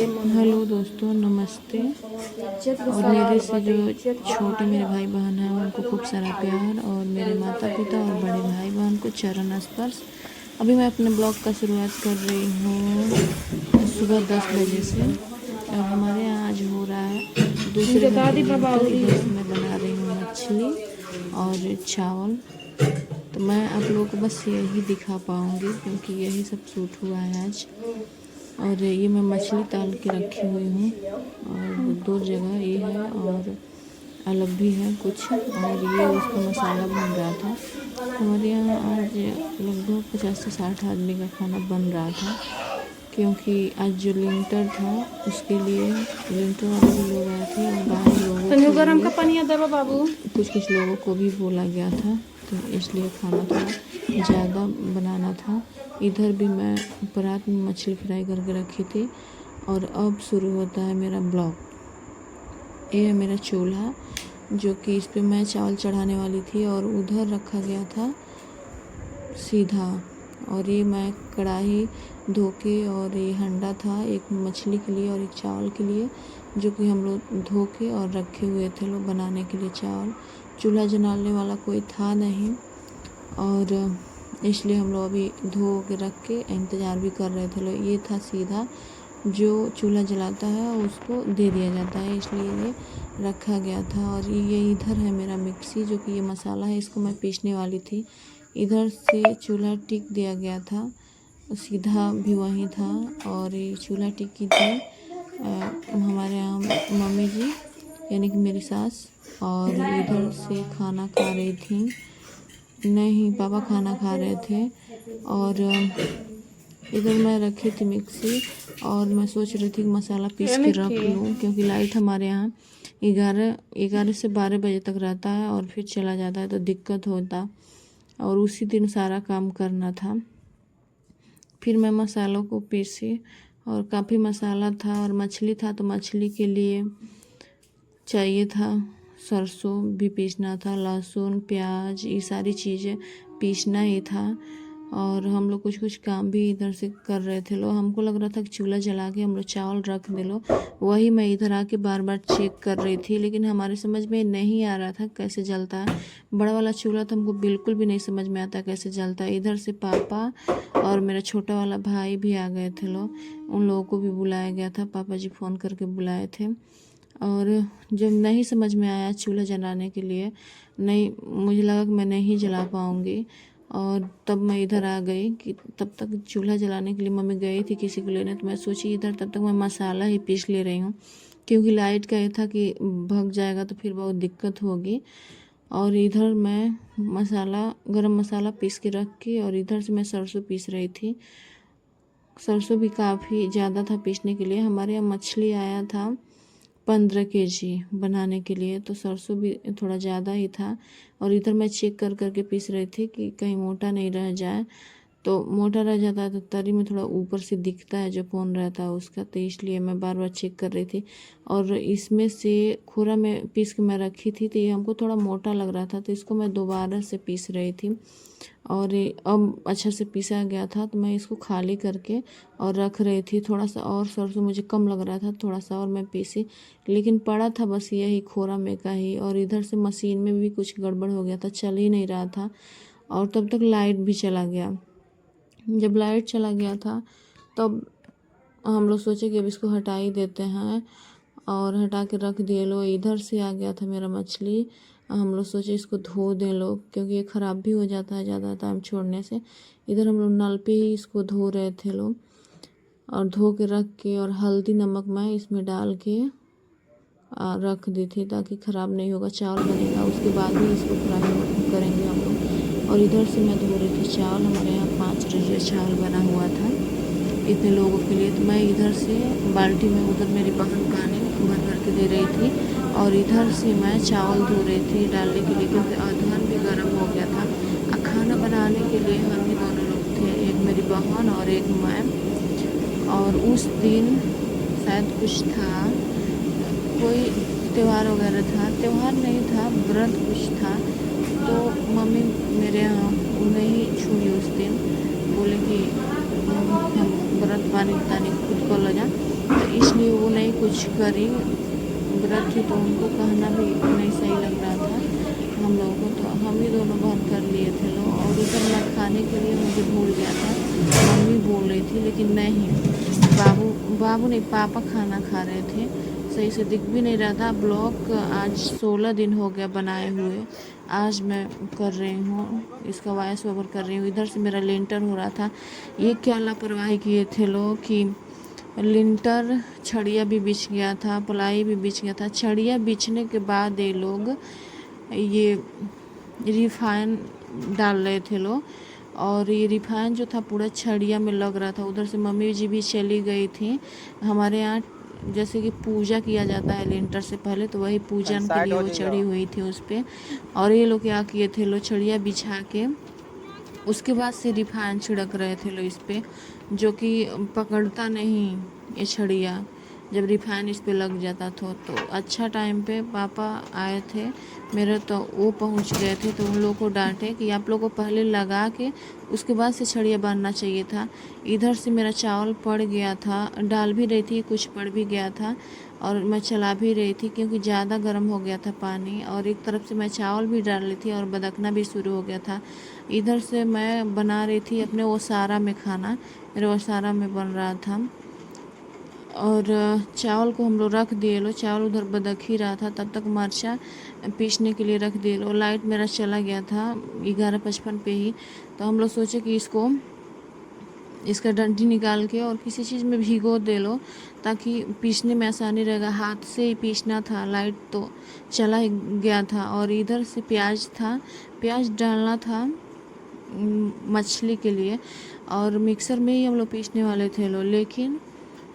Hello दोस्तों, नमस्ते। और मेरे से जो छोटे मेरे भाई बहन हैं उनको खूब सारा प्यार, और मेरे माता पिता और बड़े भाई बहन को चरण स्पर्श। अभी मैं अपने ब्लॉग का शुरुआत कर रही हूँ सुबह 10 बजे से। और हमारे यहाँ आज हो रहा है दूसरे घर की लिंटर। मैं बना रही हूँ मछली और चावल। तो मैं आप लोगों को बस यही दिखा पाऊँगी क्योंकि यही सब शूट हुआ है आज। और ये मैं मछली ताल के रखी हुई हूँ, और 2 जगह ये है और अलग भी है कुछ। और ये उसका मसाला बन रहा था। हमारे यहाँ आज लगभग 50 से 60 आदमी का खाना बन रहा था, क्योंकि आज जो लिंटर था उसके लिए लिंटर वाले भी लोग आए थे और बाहर लोगों कुछ लोगों को भी बोला गया था। तो इसलिए खाना थोड़ा ज़्यादा बनाना था। इधर भी मैं परात में मछली फ्राई करके रखी थी। और अब शुरू होता है मेरा ब्लॉग। ये है मेरा चूल्हा, जो कि इस पे मैं चावल चढ़ाने वाली थी, और उधर रखा गया था सीधा। और ये मैं कढ़ाई धो के, और ये हंडा था एक मछली के लिए और एक चावल के लिए, जो कि हम लोग धो के और रखे हुए थे लोग बनाने के लिए चावल। चूल्हा जलाने वाला कोई था नहीं, और इसलिए हम लोग अभी धो के रख के इंतज़ार भी कर रहे थे लोग। ये था सीधा, जो चूल्हा जलाता है उसको दे दिया जाता है, इसलिए ये रखा गया था। और ये इधर है मेरा मिक्सी, जो कि ये मसाला है, इसको मैं पीसने वाली थी। इधर से चूल्हा टिक दिया गया था, सीधा भी वहीं था, और ये चूल्हा टिकी थी हमारे यहाँ मम्मी जी, यानी कि मेरी सास। और इधर से खाना खा रही थी, नहीं पापा खाना खा रहे थे। और इधर मैं रखी थी मिक्सी, और मैं सोच रही थी कि मसाला पीस के रख लूँ, क्योंकि लाइट हमारे यहाँ 11 से 12 बजे तक रहता है और फिर चला जाता है, तो दिक्कत होता। और उसी दिन सारा काम करना था। फिर मैं मसालों को पीसी, और काफ़ी मसाला था और मछली था, तो मछली के लिए चाहिए था सरसों भी पीसना था, लहसुन प्याज ये सारी चीज़ें पीसना ही था। और हम लोग कुछ काम भी इधर से कर रहे थे लोग। हमको लग रहा था कि चूल्हा जला के हम लोग चावल रख दे लो, वही मैं इधर आके बार बार चेक कर रही थी, लेकिन हमारे समझ में नहीं आ रहा था कैसे जलता है। बड़ा वाला चूल्हा तो हमको बिल्कुल भी नहीं समझ में आता कैसे जलता है। इधर से पापा और मेरा छोटा वाला भाई भी आ गए थे लोग, उन लोगों को भी बुलाया गया था, पापा जी फ़ोन करके बुलाए थे। और जब नहीं समझ में आया चूल्हा जलाने के लिए, नहीं मुझे लगा कि मैं नहीं जला पाऊँगी, और तब मैं इधर आ गई कि तब तक चूल्हा जलाने के लिए मम्मी गई थी किसी को लेने। तो मैं सोची इधर तब तक मैं मसाला ही पीस ले रही हूँ, क्योंकि लाइट का ये था कि भग जाएगा तो फिर बहुत दिक्कत होगी। और इधर मैं गरम मसाला पीस के रख के, और इधर से मैं सरसों पीस रही थी। सरसों भी काफ़ी ज़्यादा था पीसने के लिए। हमारे यहाँ मछली आया था 15 केजी बनाने के लिए, तो सरसों भी थोड़ा ज़्यादा ही था। और इधर मैं चेक करके पीस रही थी कि कहीं मोटा नहीं रह जाए। तो मोटा रह जाता है तो तरी में थोड़ा ऊपर से दिखता है जो कौन रहता है उसका, तो इसलिए मैं बार बार चेक कर रही थी। और इसमें से खोरा में पीस के मैं रखी थी, तो ये हमको थोड़ा मोटा लग रहा था, तो इसको मैं दोबारा से पीस रही थी। और अब अच्छा से पीसा गया था, तो मैं इसको खाली करके और रख रही थी। थोड़ा सा और सरसों मुझे कम लग रहा था, थोड़ा सा और मैं पीसी, लेकिन पड़ा था बस यही खोरा में का ही। और इधर से मशीन में भी कुछ गड़बड़ हो गया था, चल ही नहीं रहा था। और तब तक लाइट भी चला गया। जब लाइट चला गया था तब हम लोग सोचे कि अब इसको हटा ही देते हैं, और हटा के रख दिए लोग। इधर से आ गया था मेरा मछली, हम लोग सोचे इसको धो दें लोग, क्योंकि ये ख़राब भी हो जाता है ज़्यादा टाइम छोड़ने से। इधर हम लोग नल पे ही इसको धो रहे थे लोग, और धो के रख के, और हल्दी नमक मैं इसमें डाल के रख दी थी, ताकि ख़राब नहीं होगा। चावल बनेगा उसके बाद ही इसको फ्राई करेंगे हम लोग। और इधर से मैं धो रही थी चावल। हमारे यहाँ 5 रजिया चावल बना हुआ था इतने लोगों के लिए। तो मैं इधर से बाल्टी में, उधर मेरी बहन पानी भर के दे रही थी, और इधर से मैं चावल धो रही थी डालने के लिए, क्योंकि अधन भी गर्म हो गया था। खाना बनाने के लिए हम ही दोनों लोग थे, एक मेरी बहन और एक मैं। और उस दिन शायद कुछ था, कोई त्यौहार वगैरह था, त्यौहार नहीं था, व्रत कुछ था। तो मम्मी मेरे यहाँ नहीं छुई उस दिन, बोले कि हम व्रत पानी खुद को ले जा। तो इसलिए वो नहीं कुछ करी, व्रत थी तो उनको कहना भी नहीं सही लग रहा था हम लोगों को, तो हम ही दोनों बहन कर लिए थे लोग। और उधर मैं खाने के लिए मुझे भूल गया था, मम्मी बोल रही थी लेकिन नहीं, बाबू नहीं पापा खाना खा रहे थे, सही से दिख भी नहीं रहा था। ब्लॉग आज 16 दिन हो गया बनाए हुए, आज मैं कर रही हूँ इसका वॉइस ओवर कर रही हूँ। इधर से मेरा लिंटर हो रहा था, ये क्या लापरवाही किए थे लोग कि लिंटर छड़िया भी बिछ गया था, प्लाई भी बिछ गया था। छड़िया बिछने के बाद ये लोग ये रिफाइन डाल रहे थे लोग, और ये रिफाइन जो था पूरा छड़िया में लग रहा था। उधर से मम्मी जी भी चली गई थी। हमारे यहाँ जैसे कि पूजा किया जाता है लिंटर से पहले, तो वही पूजन के लिए वो चढ़ी हुई थी उस पर। और ये लोग क्या किए थे, लोग छड़िया बिछा के उसके बाद से रिफाइन छिड़क रहे थे लोग इस पर, जो कि पकड़ता नहीं ये छड़िया जब रिफाइन इस पे लग जाता था। तो अच्छा टाइम पे पापा आए थे मेरे, तो वो पहुंच गए थे, तो उन लोगों को डांटे कि आप लोगों को पहले लगा के उसके बाद से छड़िया बांधना चाहिए था। इधर से मेरा चावल पड़ गया था, डाल भी रही थी, कुछ पड़ भी गया था, और मैं चला भी रही थी क्योंकि ज़्यादा गर्म हो गया था पानी, और एक तरफ से मैं चावल भी डाल रही थी और बदकना भी शुरू हो गया था। इधर से मैं बना रही थी अपने ओसारा में खाना, मेरे ओसारा में बन रहा था, और चावल को हम लोग रख दिए लो। चावल उधर बदक ही रहा था, तब तक मरचा पीसने के लिए रख दिए लो। लाइट मेरा चला गया था 11:55 पे ही, तो हम लोग सोचे कि इसका डंडी निकाल के और किसी चीज़ में भिगो दे लो ताकि पीसने में आसानी रहेगा। हाथ से ही पीसना था, लाइट तो चला ही गया था। और इधर से प्याज था, प्याज डालना था मछली के लिए, और मिक्सर में ही हम लोग पीसने वाले थे लो, लेकिन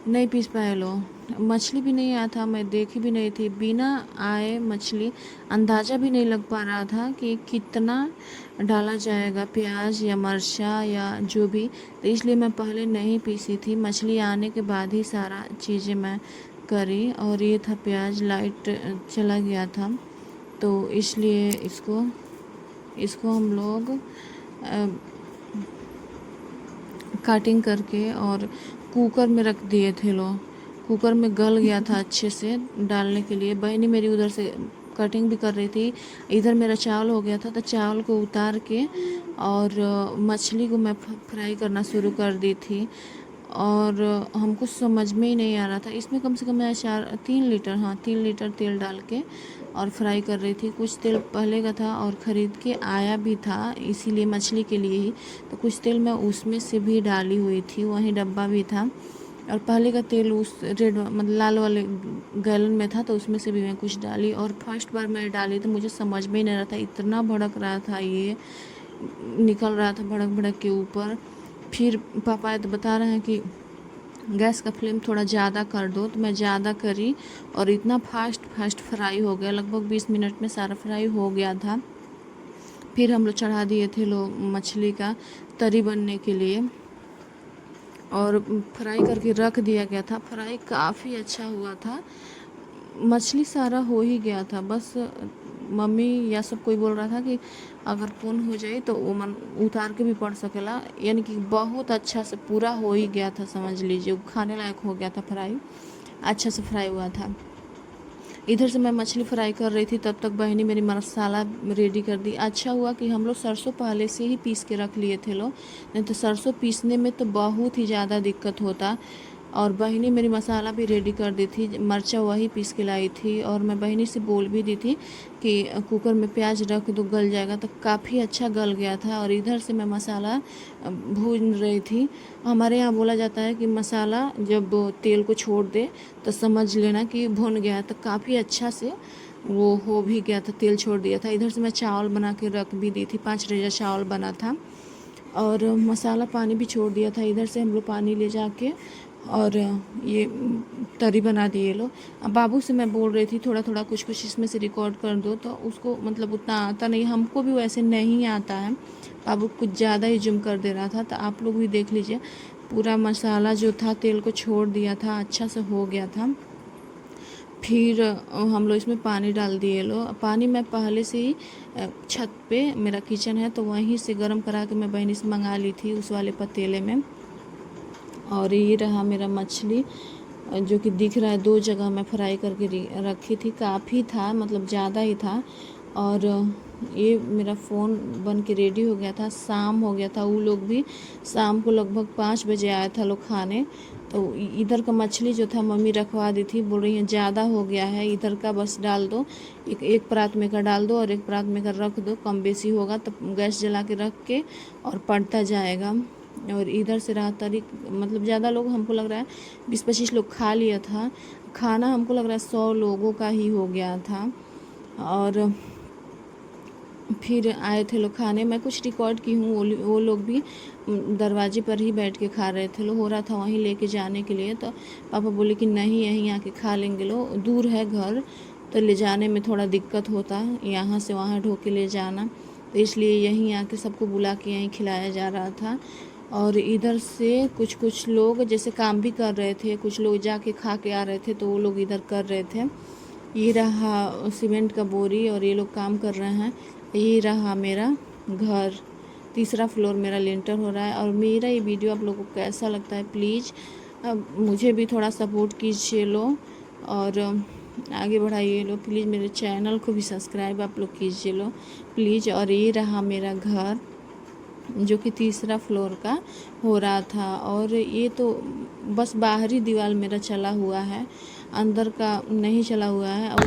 नहीं पीस पाए लो। मछली भी नहीं आया था, मैं देखी भी नहीं थी, बिना आए मछली अंदाज़ा भी नहीं लग पा रहा था कि कितना डाला जाएगा, प्याज या मरचा या जो भी, तो इसलिए मैं पहले नहीं पीसी थी। मछली आने के बाद ही सारा चीज़ें मैं करी। और ये था प्याज, लाइट चला गया था तो इसलिए इसको हम लोग कटिंग करके और कुकर में रख दिए थे लोग। कुकर में गल गया था अच्छे से डालने के लिए। बहनी मेरी उधर से कटिंग भी कर रही थी, इधर मेरा चावल हो गया था, तो चावल को उतार के और मछली को मैं फ्राई करना शुरू कर दी थी। और हमको समझ में ही नहीं आ रहा था, इसमें कम से कम मैं 3 लीटर तेल डाल के और फ्राई कर रही थी। कुछ तेल पहले का था और ख़रीद के आया भी था, इसीलिए मछली के लिए ही, तो कुछ तेल मैं उसमें से भी डाली हुई थी, वहीं डब्बा भी था। और पहले का तेल उस रेड मतलब लाल वाले गैलन में था, तो उसमें से भी मैं कुछ डाली। और फर्स्ट बार मैं डाली तो मुझे समझ में ही नहीं रहा था, इतना भड़क रहा था, ये निकल रहा था भड़क भड़क के ऊपर। फिर पापा तो बता रहे हैं कि गैस का फ्लेम थोड़ा ज़्यादा कर दो, तो मैं ज़्यादा करी और इतना फास्ट फ्राई हो गया, लगभग 20 मिनट में सारा फ्राई हो गया था। फिर हम लोग चढ़ा दिए थे लोग मछली का तरी बनने के लिए, और फ्राई करके रख दिया गया था। फ्राई काफ़ी अच्छा हुआ था, मछली सारा हो ही गया था। बस मम्मी या सब कोई बोल रहा था कि अगर पूर्ण हो जाए तो वो मन उतार के भी पड़ सकेला, यानी कि बहुत अच्छा से पूरा हो ही गया था, समझ लीजिए खाने लायक हो गया था। फ्राई अच्छा से फ्राई हुआ था। इधर से मैं मछली फ्राई कर रही थी, तब तक बहनी मेरी मसाला रेडी कर दी। अच्छा हुआ कि हम लोग सरसों पहले से ही पीस के रख लिए थे लोग, नहीं तो सरसों पीसने में तो बहुत ही ज़्यादा दिक्कत होता। और बहनी मेरी मसाला भी रेडी कर दी थी, मरचा वही पीस के लाई थी। और मैं बहनी से बोल भी दी थी कि कुकर में प्याज रख दो, गल जाएगा, तो काफ़ी अच्छा गल गया था। और इधर से मैं मसाला भून रही थी। हमारे यहाँ बोला जाता है कि मसाला जब तेल को छोड़ दे तो समझ लेना कि भुन गया, तो काफ़ी अच्छा से वो हो भी गया था, तेल छोड़ दिया था। इधर से मैं चावल बना के रख भी दी थी, 5 रेजा चावल बना था, और मसाला पानी भी छोड़ दिया था। इधर से हम लोग पानी ले जाके और ये तरी बना दिए लो। अब बाबू से मैं बोल रही थी थोड़ा थोड़ा कुछ कुछ इसमें से रिकॉर्ड कर दो, तो उसको मतलब उतना आता नहीं, हमको भी वैसे नहीं आता है। बाबू कुछ ज़्यादा ही जुम कर दे रहा था, तो आप लोग भी देख लीजिए। पूरा मसाला जो था तेल को छोड़ दिया था, अच्छा से हो गया था। फिर हम लोग इसमें पानी डाल दिए लो। पानी मैं पहले से ही छत पे मेरा किचन है, तो वहीं से गर्म करा के मैं बहनी से मंगा ली थी उस वाले पतीले में। और ये रहा मेरा मछली, जो कि दिख रहा है 2 जगह मैं फ्राई करके रखी थी। काफ़ी था, मतलब ज़्यादा ही था। और ये मेरा फ़ोन बन के रेडी हो गया था। शाम हो गया था, वो लोग भी शाम को लगभग 5 बजे आया था लोग खाने। तो इधर का मछली जो था मम्मी रखवा दी थी, बोल रही है ज़्यादा हो गया है, इधर का बस डाल दो, एक परात में का डाल दो और एक परात में का रख दो, कम बेसी होगा तो गैस जला के रख के और पड़ता जाएगा। और इधर से रहा तरीक, मतलब ज़्यादा लोग, हमको लग रहा है 20-25 लोग खा लिया था खाना। हमको लग रहा है 100 लोगों का ही हो गया था। और फिर आए थे लोग खाने। मैं कुछ रिकॉर्ड की हूँ, वो लोग भी दरवाजे पर ही बैठ के खा रहे थे। लोग हो रहा था वहीं लेके जाने के लिए, तो पापा बोले कि नहीं, यहीं आके खा लेंगे। लो दूर है घर, तो ले जाने में थोड़ा दिक्कत होता है, यहाँ से वहाँ ढो के ले जाना, तो इसलिए यहीं आके सबको बुला के यहीं खिलाया जा रहा था। और इधर से कुछ लोग जैसे काम भी कर रहे थे, कुछ लोग जाके खा के आ रहे थे, तो वो लोग इधर कर रहे थे। ये रहा सीमेंट का बोरी और ये लोग काम कर रहे हैं। ये रहा मेरा घर, 3रा फ्लोर मेरा लेंटर हो रहा है। और मेरा ये वीडियो आप लोगों को कैसा लगता है प्लीज़ मुझे भी थोड़ा सपोर्ट कीजिए लो, और आगे बढ़ाइए लो प्लीज़। मेरे चैनल को भी सब्सक्राइब आप लोग कीजिए लो प्लीज़। और ये रहा मेरा घर जो कि 3रा फ्लोर का हो रहा था। और ये तो बस बाहरी दीवार मेरा चला हुआ है, अंदर का नहीं चला हुआ है। और